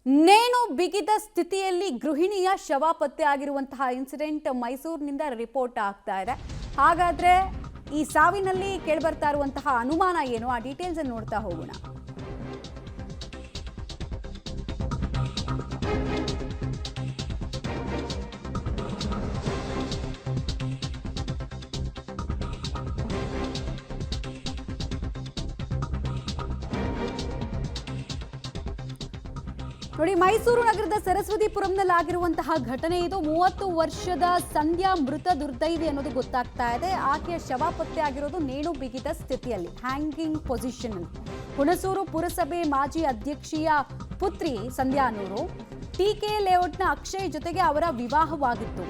ನೇಣು ಬಿಗಿದ ಸ್ಥಿತಿಯಲ್ಲಿ ಗೃಹಿಣಿಯ ಶವ ಪತ್ತೆ ಆಗಿರುವಂತಹ ಇನ್ಸಿಡೆಂಟ್ ಮೈಸೂರಿನಿಂದ ರಿಪೋರ್ಟ್ ಆಗ್ತಾ ಇದೆ. ಹಾಗಾದ್ರೆ ಈ ಸಾವಿನಲ್ಲಿ ಕೇಳಿಬರ್ತಾ ಇರುವಂತಹ ಅನುಮಾನ ಏನು, ಆ ಡೀಟೇಲ್ಸ್ ಅನ್ನು ನೋಡ್ತಾ ಹೋಗೋಣ. ನೋಡಿ, ಮೈಸೂರು ನಗರದ ಸರಸ್ವತಿಪುರಂನಲ್ಲಾಗಿರುವಂತಹ ಘಟನೆ ಇದು. 30 ವರ್ಷದ ಸಂಧ್ಯಾ ಮೃತ ದುರ್ದೈವಿ ಅನ್ನೋದು ಗೊತ್ತಾಗ್ತಾ ಇದೆ. ಆಕೆಯ ಶವ ಪತ್ತೆ ಆಗಿರೋದು ನೇಣು ಬಿಗಿದ ಸ್ಥಿತಿಯಲ್ಲಿ, ಹ್ಯಾಂಗಿಂಗ್ ಪೊಸಿಷನ್ ಅಲ್ಲಿ. ಹುಣಸೂರು ಪುರಸಭೆ ಮಾಜಿ ಅಧ್ಯಕ್ಷೀಯ ಪುತ್ರಿ ಸಂಧ್ಯಾ ಅನ್ನೋರು ಟಿಕೆ ಲೇಔಟ್ನ ಅಕ್ಷಯ್ ಜೊತೆಗೆ ಅವರ ವಿವಾಹವಾಗಿತ್ತು.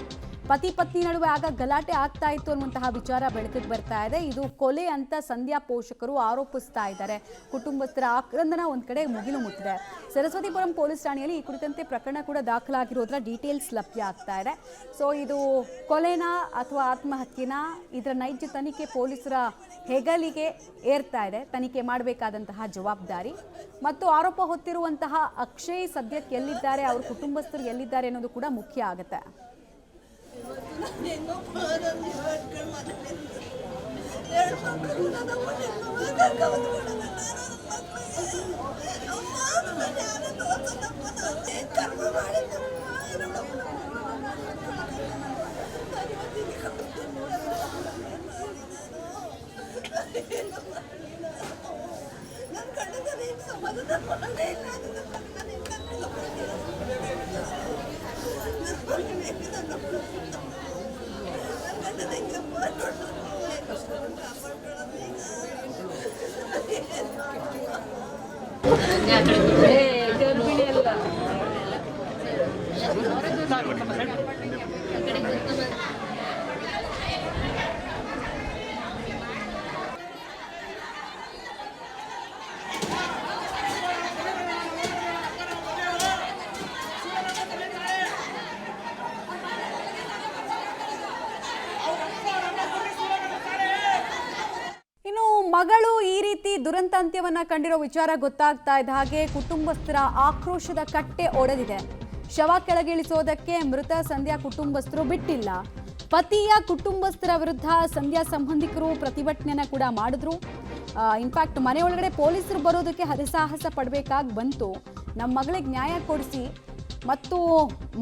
ಪತಿ ಪತ್ನಿ ನಡುವೆ ಆಗ ಗಲಾಟೆ ಆಗ್ತಾ ಇತ್ತು ಅನ್ನುವಂತಹ ವಿಚಾರ ಬೆಳಕಿಗೆ ಬರ್ತಾ ಇದೆ. ಇದು ಕೊಲೆ ಅಂತ ಸಂಧ್ಯಾ ಪೋಷಕರು ಆರೋಪಿಸ್ತಾ ಇದ್ದಾರೆ. ಕುಟುಂಬಸ್ಥರ ಆಕ್ರಂದನ ಒಂದ್ ಕಡೆ ಮುಗಿಲು ಮುಟ್ಟಿದೆ. ಸರಸ್ವತಿಪುರಂ ಪೊಲೀಸ್ ಠಾಣೆಯಲ್ಲಿ ಈ ಕುರಿತಂತೆ ಪ್ರಕರಣ ಕೂಡ ದಾಖಲಾಗಿರೋದ್ರ ಡೀಟೇಲ್ಸ್ ಲಭ್ಯ ಆಗ್ತಾ ಇದೆ. ಸೊ ಇದು ಕೊಲೆನಾ ಅಥವಾ ಆತ್ಮಹತ್ಯೆನಾ, ಇದರ ನೈಜ ತನಿಖೆ ಪೊಲೀಸರ ಹೆಗಲಿಗೆ ಏರ್ತಾ ಇದೆ. ತನಿಖೆ ಮಾಡಬೇಕಾದಂತಹ ಜವಾಬ್ದಾರಿ ಮತ್ತು ಆರೋಪ ಹೊತ್ತಿರುವಂತಹ ಅಕ್ಷಯ್ ಸದ್ಯಕ್ಕೆ ಎಲ್ಲಿದ್ದಾರೆ, ಅವ್ರ ಕುಟುಂಬಸ್ಥರು ಎಲ್ಲಿದ್ದಾರೆ ಅನ್ನೋದು ಕೂಡ ಮುಖ್ಯ ಆಗುತ್ತೆ. ಮಗಳು ಈ ರೀತಿ ದುರಂತಾಂತ್ಯವನ್ನ ಕಂಡಿರೋ ವಿಚಾರ ಗೊತ್ತಾಗ್ತಾ ಇದ್ದ ಹಾಗೆ ಕುಟುಂಬಸ್ಥರ ಆಕ್ರೋಶದ ಕಟ್ಟೆ ಒಡೆದಿದೆ. ಶವ ಕೆಳಗಿಳಿಸೋದಕ್ಕೆ ಮೃತ ಸಂಧ್ಯಾ ಕುಟುಂಬಸ್ಥರು ಬಿಟ್ಟಿಲ್ಲ. ಪತಿಯ ಕುಟುಂಬಸ್ಥರ ವಿರುದ್ಧ ಸಂಧ್ಯಾ ಸಂಬಂಧಿಕರು ಪ್ರತಿಭಟನೆಯನ್ನ ಕೂಡ ಮಾಡಿದ್ರು. ಇನ್ಫ್ಯಾಕ್ಟ್ ಮನೆಯೊಳಗಡೆ ಪೊಲೀಸರು ಬರೋದಕ್ಕೆ ಹರಸಾಹಸ ಪಡಬೇಕಾಗಿ ಬಂತು. ನಮ್ಮ ಮಗಳಿಗೆ ನ್ಯಾಯ ಕೊಡಿಸಿ ಮತ್ತು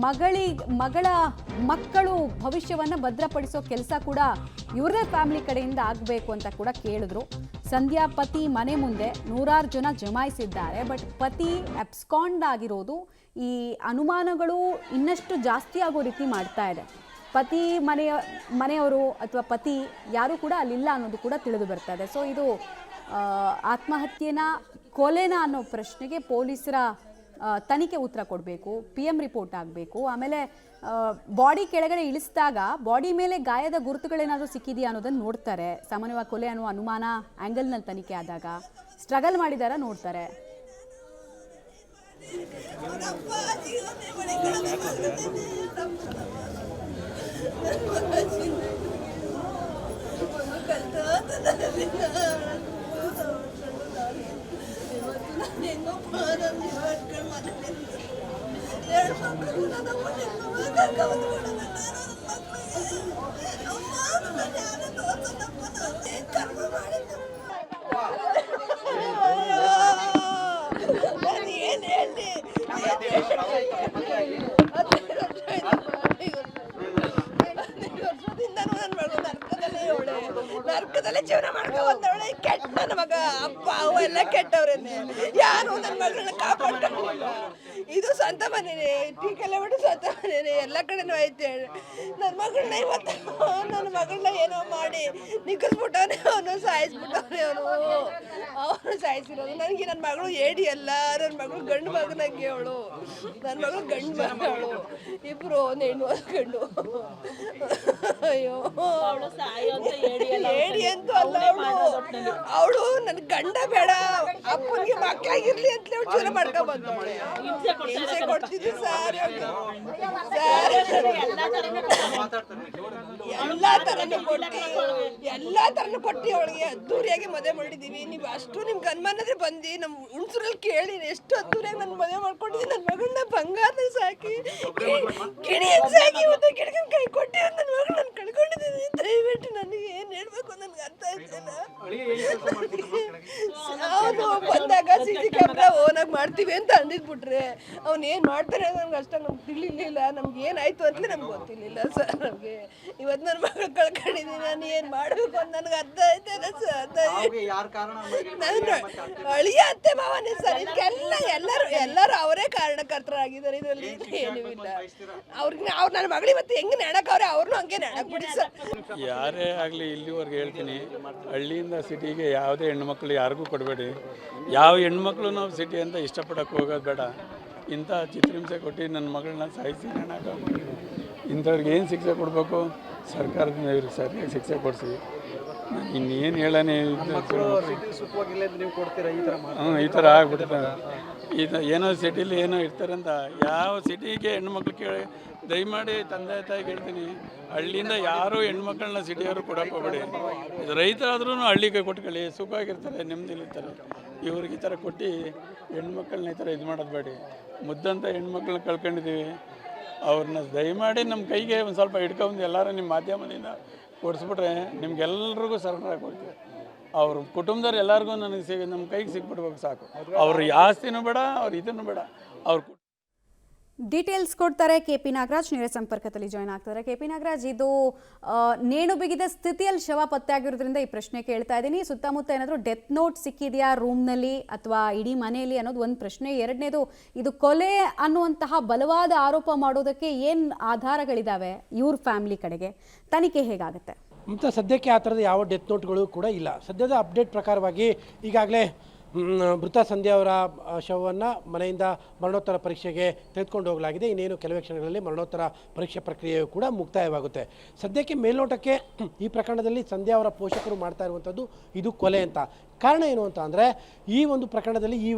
ಮಗಳ ಮಕ್ಕಳು ಭವಿಷ್ಯವನ್ನು ಭದ್ರಪಡಿಸೋ ಕೆಲಸ ಕೂಡ ಇವರೇ ಫ್ಯಾಮಿಲಿ ಕಡೆಯಿಂದ ಆಗಬೇಕು ಅಂತ ಕೂಡ ಕೇಳಿದ್ರು. ಸಂಧ್ಯಾ ಪತಿ ಮನೆ ಮುಂದೆ ನೂರಾರು ಜನ ಜಮಾಯಿಸಿದ್ದಾರೆ. ಬಟ್ ಪತಿ ಅಬ್ಸ್ಕಾಂಡ್ ಆಗಿರೋದು ಈ ಅನುಮಾನಗಳು ಇನ್ನಷ್ಟು ಜಾಸ್ತಿ ಆಗೋ ರೀತಿ ಮಾಡ್ತಾ ಇದೆ. ಪತಿ ಮನೆಯವರು ಅಥವಾ ಪತಿ ಯಾರು ಕೂಡ ಅಲ್ಲಿಲ್ಲ ಅನ್ನೋದು ಕೂಡ ತಿಳಿದು ಬರ್ತಾ ಇದೆ. ಸೊ ಇದು ಆತ್ಮಹತ್ಯೆನಾ ಕೊಲೆನಾ ಅನ್ನೋ ಪ್ರಶ್ನೆಗೆ ಪೊಲೀಸರ ತನಿಖೆ ಉತ್ತರ ಕೊಡಬೇಕು. PM ರಿಪೋರ್ಟ್ ಆಗಬೇಕು. ಆಮೇಲೆ ಬಾಡಿ ಕೆಳಗಡೆ ಇಳಿಸಿದಾಗ ಬಾಡಿ ಮೇಲೆ ಗಾಯದ ಗುರುತುಗಳೇನಾದರೂ ಸಿಕ್ಕಿದೆಯಾ ಅನ್ನೋದನ್ನು ನೋಡ್ತಾರೆ. ಸಾಮಾನ್ಯವಾಗಿ ಕೊಲೆ ಅನ್ನೋ ಅನುಮಾನ ಆ್ಯಂಗಲ್ನಲ್ಲಿ ತನಿಖೆ ಆದಾಗ ಸ್ಟ್ರಗಲ್ ಮಾಡಿದಾರ ನೋಡ್ತಾರೆ. ನರ್ಕದಲ್ಲೇ ಜೀವನ ಮಾಡ್ಕೊ ಬಂದವಳೆ. ಕೆಟ್ಟ ನನ್ನ ಮಗ, ಅಪ್ಪ ಅವ ಎಲ್ಲ ಕೆಟ್ಟವ್ರೇನೆ. ಯಾರು ನನ್ನ ಮಗಳನ್ನ ಕಾಪಾಡ್ಕೊಂಡಿಲ್ಲ. ಇದು ಸ್ವಂತ ಮನೇನೆ, ಟೀಕೆಲ್ಲ ಬಿಟ್ಟು ಸ್ವಂತ ಮನೇನೆ, ಎಲ್ಲ ಕಡೆನೂ ಐತೆ. ನನ್ನ ಮಗಳನ್ನ ಇವತ್ತು ನನ್ನ ಮಗಳನ್ನ ಏನೋ ಮಾಡಿ ನಿಗ್ಗಿಸ್ಬಿಟ್ಟವನೆ, ಅವನು ಸಾಯಿಸ್ಬಿಟ್ಟವನೆ. ಅವನು ಸಾಯಿಸಿರೋದು ನನಗೆ. ನನ್ನ ಮಗಳು ಏಡಿ ಅಲ್ಲ, ನನ್ನ ಮಗಳು ಗಂಡು ಮಗನಾಗೆ ಅವಳು. ನನ್ನ ಮಗಳು ಗಂಡು ಮಗಳು, ಇಬ್ರು ಹೆಣ್ಣು ಗಂಡು. ಅಯ್ಯೋ, ಏಡಿ ಅಂತೂ ಅಲ್ಲ ಅವಳು. ನನ್ನ ಗಂಡ ಬೇಡ, ಅಪ್ಪನಿಗೆ ಮಕ್ಕಳಾಗಿರ್ಲಿ ಅಂತಲೇ ಅವಳು ಜೀವನ ಮಾಡ್ಕೊಂಡ್ ಬಂದವಳೆ. ಹಿಂಸೆ ಕೊಡ್ತಿದ್ದೆ ಸರ್. ಎಲ್ಲ ಥರನೂ ಕೊಟ್ಟು ಅವಳಿಗೆ ಅದ್ದೂರಿಯಾಗಿ ಮದುವೆ ಮಾಡಿದ್ದೀವಿ. ನೀವು ಅಷ್ಟು ನಿಮ್ಗೆ ಅನುಮಾನದ್ರೆ ಬಂದು ನಮ್ಮ ಹುಣಸೂರಲ್ಲಿ ಕೇಳಿ ಎಷ್ಟು ಅದ್ದೂರಿಯಾಗಿ ನಾನು ಮದುವೆ ಮಾಡ್ಕೊಂಡಿದ್ದೀನಿ. ನನ್ನ ಮಗಳನ್ನ ಬಂಗಾರದಾಗ ಸಾಕಿ ಗಿಣಿಯಾಗಿ ಸಾಕಿ ಒಂದು ಗಿಡಕ್ಕೆ ಕೈ ಕೊಟ್ಟು ನನ್ನ ಮಗಳು ನಾನು ಕಳ್ಕೊಂಡಿದ್ದೀನಿ. ದಯವಿಟ್ಟು ನನಗೆ ಏನು ಹೇಳ್ಬೇಕು ನನಗೆ ಅರ್ಥ ಆಯ್ತಿಲ್ಲ. ಅವನು ಬಂದಾಗ CC ಕ್ಯಾಮ್ರಾ ಓನಾಗಿ ಮಾಡ್ತೀವಿ ಅಂತ ಅಂದಿದ್ಬಿಟ್ರೆ ಅವ್ನು ಏನು ಮಾಡ್ತಾನೆ ನಮ್ಗೆ ಅಷ್ಟ ನಮ್ಗೆ ತಿಳಿಲಿಲ್ಲ. ನಮ್ಗೆ ಏನಾಯ್ತು ಅಂತಲೇ ನಮ್ಗೆ ಗೊತ್ತಿರಲಿಲ್ಲ ಸರ್. ನಮಗೆ ಇವತ್ತು ನನ್ನ ಮಗಳು ಕಳ್ಕೊಂಡಿದ್ದೀನಿ. ನಾನು ಏನು ಮಾಡಬೇಕು ಅಂತ ನನಗೆ ಅರ್ಥ ಆಯ್ತಿಲ್ಲ ಸರ್. ನಾನು ಅಳಿಯ ಅತ್ತೆ ಮಾವನೇ ಸರ್. ಇದಕ್ಕೆಲ್ಲ ಎಲ್ಲರೂ ಅವರೇ ಕಾರಣಕರ್ತರಾಗಿದ್ದಾರೆ. ಇದರಲ್ಲಿ ಏನೂ ಇಲ್ಲ. ಅವ್ರಿಗೆ ನನ್ನ ಮಗಳು ಇವತ್ತು ಹೆಂಗೆ ನೆಣಕವ್ರೆ ಅವ್ರನ್ನೂ ಹಂಗೆ ನೆಣಕ್ಬಿಡಿ ಸರ್. ಯಾರೇ ಆಗಲಿ ಇಲ್ಲಿವರೆಗೆ ಹೇಳ್ತೀನಿ, ಹಳ್ಳಿಯಿಂದ ಸಿಟಿಗೆ ಯಾವುದೇ ಹೆಣ್ಮಕ್ಳು ಯಾರಿಗೂ ಕೊಡಬೇಡಿ. ಯಾವ ಹೆಣ್ಮಕ್ಳು ನಾವು ಸಿಟಿ ಅಂತ ಇಷ್ಟಪಡೋಕ್ಕೆ ಹೋಗೋದು ಬೇಡ. ಇಂಥ ಚಿತ್ರಹಿಂಸೆ ಕೊಟ್ಟು ನನ್ನ ಮಗಳನ್ನ ಸಾಯಿಸಿ ನೆಣಕ ಇಂಥವ್ರಿಗೆ ಏನು ಶಿಕ್ಷೆ ಕೊಡಬೇಕು ಸರ್ಕಾರದಿಂದ ಇವ್ರಿಗೆ ಸರಿಯಾಗಿ ಶಿಕ್ಷೆ ಕೊಡಿಸಿ. ಇನ್ನೇನು ಹೇಳೋಣ, ಈ ಥರ ಆಗ್ಬಿಡ್ತಾರೆ. ಏನೋ ಸಿಟಿಲಿ ಏನೋ ಇರ್ತಾರಂತ ಯಾವ ಸಿಟಿಗೆ ಹೆಣ್ಮಕ್ಳು ಕೇಳಿ ದಯಮಾಡಿ ತಂದೆ ತಾಯಿ ಹೇಳ್ತೀನಿ, ಹಳ್ಳಿಯಿಂದ ಯಾರೂ ಹೆಣ್ಮಕ್ಳನ್ನ ಸಿಟಿಯವರು ಕೊಡೋಕೆ ಹೋಗ್ಬೇಡಿ. ರೈತರಾದ್ರೂ ಹಳ್ಳಿಗೆ ಕೊಟ್ಕೊಳ್ಳಿ, ಸುಖವಾಗಿರ್ತಾರೆ, ನೆಮ್ಮದಿಲಿರ್ತಾರೆ. ಇವ್ರಿಗೆ ಈ ಥರ ಕೊಟ್ಟು ಹೆಣ್ಮಕ್ಳನ್ನ ಈ ಥರ ಇದು ಮಾಡೋದು ಬೇಡಿ. ಮುದ್ದಂಥ ಹೆಣ್ಮಕ್ಳನ್ನ ಕಳ್ಕೊಂಡಿದ್ದೀವಿ. ಅವ್ರನ್ನ ದಯಮಾಡಿ ನಮ್ಮ ಕೈಗೆ ಒಂದು ಸ್ವಲ್ಪ ಹಿಡ್ಕೊಂಡು ಎಲ್ಲರೂ ನಿಮ್ಮ ಮಾಧ್ಯಮದಿಂದ ಕೊಡಿಸ್ಬಿಟ್ರೆ ನಿಮ್ಗೆಲ್ರಿಗೂ ಸರಳಾಗಿ ಕೊಡ್ತೀವಿ. ಅವ್ರ ಕುಟುಂಬದವ್ರು ಎಲ್ಲರಿಗೂ ನನಗೆ ನಮ್ಮ ಕೈಗೆ ಸಿಕ್ಬಿಡ್ಬೇಕು ಸಾಕು. ಅವ್ರ ಆಸ್ತಿನೂ ಬೇಡ, ಅವ್ರ ಇದನ್ನು ಬೇಡ. ಅವ್ರ ಡೀಟೇಲ್ಸ್ ಕೊಡ್ತಾರೆ KP ನಾಗರಾಜ್, ನೇರ ಸಂಪರ್ಕದಲ್ಲಿ ಜಾಯ್ನ್ ಆಗ್ತಾರೆ. KP ನಾಗರಾಜ್, ಇದು ನೇಣು ಬಿಗಿದ ಸ್ಥಿತಿಯಲ್ಲಿ ಶವ ಪತ್ತೆ ಆಗಿರೋದ್ರಿಂದ ಈ ಪ್ರಶ್ನೆ ಕೇಳ್ತಾ ಇದ್ದೀನಿ. ಸುತ್ತಮುತ್ತ ಏನಾದರೂ ಡೆತ್ ನೋಟ್ ಸಿಕ್ಕಿದೆಯಾ ರೂಮ್ನಲ್ಲಿ ಅಥವಾ ಇಡೀ ಮನೆಯಲ್ಲಿ ಅನ್ನೋದು ಒಂದು ಪ್ರಶ್ನೆ. ಎರಡನೇದು, ಇದು ಕೊಲೆ ಅನ್ನುವಂತಹ ಬಲವಾದ ಆರೋಪ ಮಾಡೋದಕ್ಕೆ ಏನು ಆಧಾರಗಳಿದ್ದಾವೆ ಇವ್ರ ಫ್ಯಾಮಿಲಿ ಕಡೆಗೆ? ತನಿಖೆ ಹೇಗಾಗುತ್ತೆ? ಮತ್ತು ಸದ್ಯಕ್ಕೆ ಆ ಥರದ ಯಾವ ಡೆತ್ ನೋಟ್ಗಳು ಕೂಡ ಇಲ್ಲ. ಸದ್ಯದ ಅಪ್ಡೇಟ್ ಪ್ರಕಾರವಾಗಿ ಈಗಾಗಲೇ ಮೃತ ಸಂಧ್ಯಾ ಅವರ ಶವವನ್ನು ಮನೆಯಿಂದ ಮರಣೋತ್ತರ ಪರೀಕ್ಷೆಗೆ ತೆಗೆದುಕೊಂಡು ಹೋಗಲಾಗಿದೆ. ಇನ್ನೇನು ಕೆಲವೇ ಕ್ಷಣಗಳಲ್ಲಿ ಮರಣೋತ್ತರ ಪರೀಕ್ಷೆ ಪ್ರಕ್ರಿಯೆಯು ಕೂಡ ಮುಕ್ತಾಯವಾಗುತ್ತೆ. ಸದ್ಯಕ್ಕೆ ಮೇಲ್ನೋಟಕ್ಕೆ ಈ ಪ್ರಕರಣದಲ್ಲಿ ಸಂಧ್ಯಾ ಅವರ ಪೋಷಕರು ಮಾಡ್ತಾ ಇರುವಂಥದ್ದು ಇದು ಕೊಲೆ ಅಂತ. ಕಾರಣ ಏನು ಅಂತ ಅಂದರೆ, ಈ ಒಂದು ಪ್ರಕರಣದಲ್ಲಿ ಈ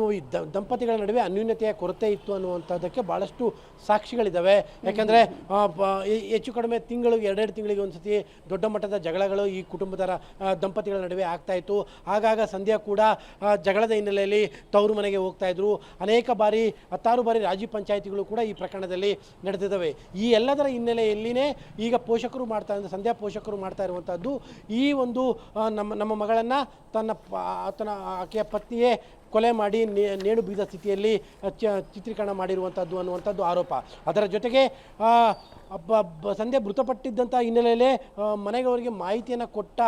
ದಂಪತಿಗಳ ನಡುವೆ ಅನ್ಯೂನ್ಯತೆಯ ಕೊರತೆ ಇತ್ತು ಅನ್ನುವಂಥದ್ದಕ್ಕೆ ಭಾಳಷ್ಟು ಸಾಕ್ಷಿಗಳಿದ್ದಾವೆ. ಯಾಕೆಂದರೆ ಹೆಚ್ಚು ಕಡಿಮೆ ಎರಡೆರಡು ತಿಂಗಳಿಗೆ ಒಂದು ಸತಿ ದೊಡ್ಡ ಮಟ್ಟದ ಜಗಳಗಳು ಈ ಕುಟುಂಬದ ದಂಪತಿಗಳ ನಡುವೆ ಆಗ್ತಾಯಿತ್ತು. ಆಗಾಗ ಸಂಧ್ಯಾ ಕೂಡ ಜಗಳದ ಹಿನ್ನೆಲೆಯಲ್ಲಿ ತವರು ಮನೆಗೆ ಹೋಗ್ತಾಯಿದ್ರು. ಅನೇಕ ಬಾರಿ 10 ಬಾರಿ ರಾಜಿ ಪಂಚಾಯಿತಿಗಳು ಕೂಡ ಈ ಪ್ರಕರಣದಲ್ಲಿ ನಡೆದಿದ್ದಾವೆ. ಈ ಎಲ್ಲದರ ಹಿನ್ನೆಲೆಯಲ್ಲಿನೇ ಈಗ ಸಂಧ್ಯಾ ಪೋಷಕರು ಮಾಡ್ತಾ ಇರುವಂಥದ್ದು ಈ ಒಂದು ನಮ್ಮ ಮಗಳನ್ನು ಆಕೆಯ ಪತ್ನಿಯೇ ಕೊಲೆ ಮಾಡಿ ನೇಣು ಬಿಗಿದ ಸ್ಥಿತಿಯಲ್ಲಿ ಚಿತ್ರೀಕರಣ ಮಾಡಿರುವಂಥದ್ದು ಅನ್ನುವಂಥದ್ದು ಆರೋಪ. ಅದರ ಜೊತೆಗೆ ಸಂಧ್ಯಾ ಮೃತಪಟ್ಟಿದ್ದಂಥ ಹಿನ್ನೆಲೆಯಲ್ಲೇ ಮನೆಯವರಿಗೆ ಮಾಹಿತಿಯನ್ನು ಕೊಟ್ಟ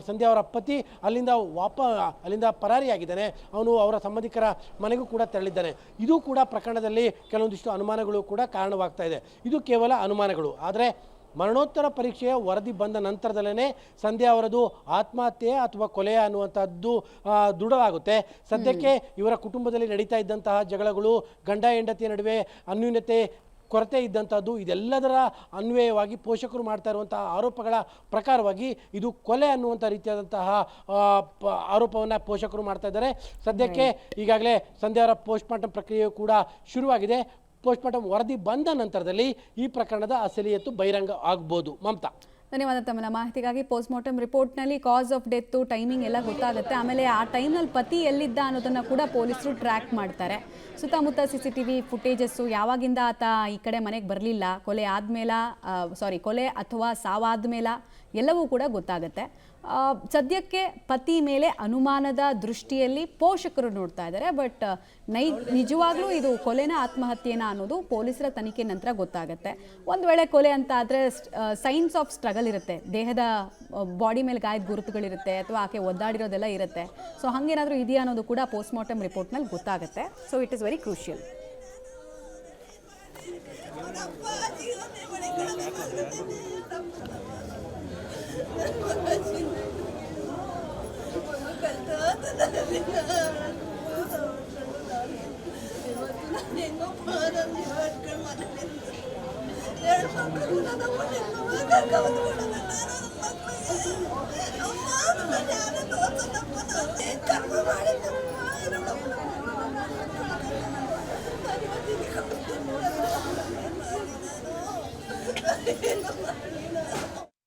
ಸಂಧ್ಯಾ ಅವರ ಪತಿ ಅಲ್ಲಿಂದ ಪರಾರಿಯಾಗಿದ್ದಾನೆ. ಅವನು ಅವರ ಸಂಬಂಧಿಕರ ಮನೆಗೂ ಕೂಡ ತೆರಳಿದ್ದಾನೆ. ಇದು ಕೂಡ ಪ್ರಕರಣದಲ್ಲಿ ಕೆಲವೊಂದಿಷ್ಟು ಅನುಮಾನಗಳು ಕೂಡ ಕಾರಣವಾಗ್ತಾ ಇದೆ. ಇದು ಕೇವಲ ಅನುಮಾನಗಳು. ಆದರೆ ಮರಣೋತ್ತರ ಪರೀಕ್ಷೆಯ ವರದಿ ಬಂದ ನಂತರದಲ್ಲೇ ಸಂಧ್ಯಾ ಅವರದು ಆತ್ಮಹತ್ಯೆ ಅಥವಾ ಕೊಲೆಯ ಅನ್ನುವಂಥದ್ದು ದೃಢವಾಗುತ್ತೆ. ಸದ್ಯಕ್ಕೆ ಇವರ ಕುಟುಂಬದಲ್ಲಿ ನಡೀತಾ ಇದ್ದಂತಹ ಜಗಳಗಳು, ಗಂಡ ಹೆಂಡತಿಯ ನಡುವೆ ಅನ್ಯೂನ್ಯತೆ ಕೊರತೆ ಇದ್ದಂಥದ್ದು, ಇದೆಲ್ಲದರ ಅನ್ವಯವಾಗಿ ಪೋಷಕರು ಮಾಡ್ತಾ ಇರುವಂತಹ ಆರೋಪಗಳ ಪ್ರಕಾರವಾಗಿ ಇದು ಕೊಲೆ ಅನ್ನುವಂಥ ರೀತಿಯಾದಂತಹ ಆರೋಪವನ್ನು ಪೋಷಕರು ಮಾಡ್ತಾ ಇದ್ದಾರೆ. ಸದ್ಯಕ್ಕೆ ಈಗಾಗಲೇ ಸಂಧ್ಯಾ ಅವರ ಪೋಸ್ಟ್ಮಾರ್ಟಮ್ ಪ್ರಕ್ರಿಯೆಯು ಕೂಡ ಶುರುವಾಗಿದೆ. ಪೋಸ್ಟ್ಮಾರ್ಟಮ್ ವರದಿ ಬಂದ ನಂತರದಲ್ಲಿ ಈ ಪ್ರಕರಣದ ಅಸಲಿಯತ್ತು ಬಹಿರಂಗ ಆಗ್ಬೋದು. ಮಮತಾ, ಧನ್ಯವಾದ ತಮ್ಮ ಮಾಹಿತಿಗಾಗಿ. ಪೋಸ್ಟ್ಮಾರ್ಟಮ್ ರಿಪೋರ್ಟ್ನಲ್ಲಿ ಕಾಸ್ ಆಫ್ ಡೆತ್ತು, ಟೈಮಿಂಗ್ ಎಲ್ಲ ಗೊತ್ತಾಗುತ್ತೆ. ಆಮೇಲೆ ಆ ಟೈಮ್ನಲ್ಲಿ ಪತಿ ಎಲ್ಲಿದ್ದ ಅನ್ನೋದನ್ನು ಕೂಡ ಪೊಲೀಸರು ಟ್ರ್ಯಾಕ್ ಮಾಡ್ತಾರೆ. ಸುತ್ತಮುತ್ತ CCTV ಫುಟೇಜಸ್ಸು, ಯಾವಾಗಿಂದ ಆತ ಈ ಕಡೆ ಮನೆಗೆ ಬರಲಿಲ್ಲ, ಕೊಲೆ ಅಥವಾ ಸಾವಾದ್ಮೇಲ ಎಲ್ಲವೂ ಕೂಡ ಗೊತ್ತಾಗುತ್ತೆ. ಸದ್ಯಕ್ಕೆ ಪತಿ ಮೇಲೆ ಅನುಮಾನದ ದೃಷ್ಟಿಯಲ್ಲಿ ಪೋಷಕರು ನೋಡ್ತಾ ಇದ್ದಾರೆ. ಬಟ್ ನಿಜವಾಗ್ಲೂ ಇದು ಕೊಲೆನ ಆತ್ಮಹತ್ಯೆನ ಅನ್ನೋದು ಪೊಲೀಸರ ತನಿಖೆ ನಂತರ ಗೊತ್ತಾಗುತ್ತೆ. ಒಂದು ವೇಳೆ ಕೊಲೆ ಅಂತ ಆದರೆ ಸೈನ್ಸ್ ಆಫ್ ಸ್ಟ್ರಗಲ್ ಇರುತ್ತೆ, ದೇಹದ ಬಾಡಿ ಮೇಲೆ ಗಾಯದ ಗುರುತುಗಳಿರುತ್ತೆ ಅಥವಾ ಆಕೆ ಒದ್ದಾಡಿರೋದೆಲ್ಲ ಇರುತ್ತೆ. ಸೊ ಹಾಗೇನಾದರೂ ಇದೆಯಾ ಅನ್ನೋದು ಕೂಡ ಪೋಸ್ಟ್ಮಾರ್ಟಮ್ ರಿಪೋರ್ಟ್ನಲ್ಲಿ ಗೊತ್ತಾಗುತ್ತೆ. So it is very crucial. Thank you.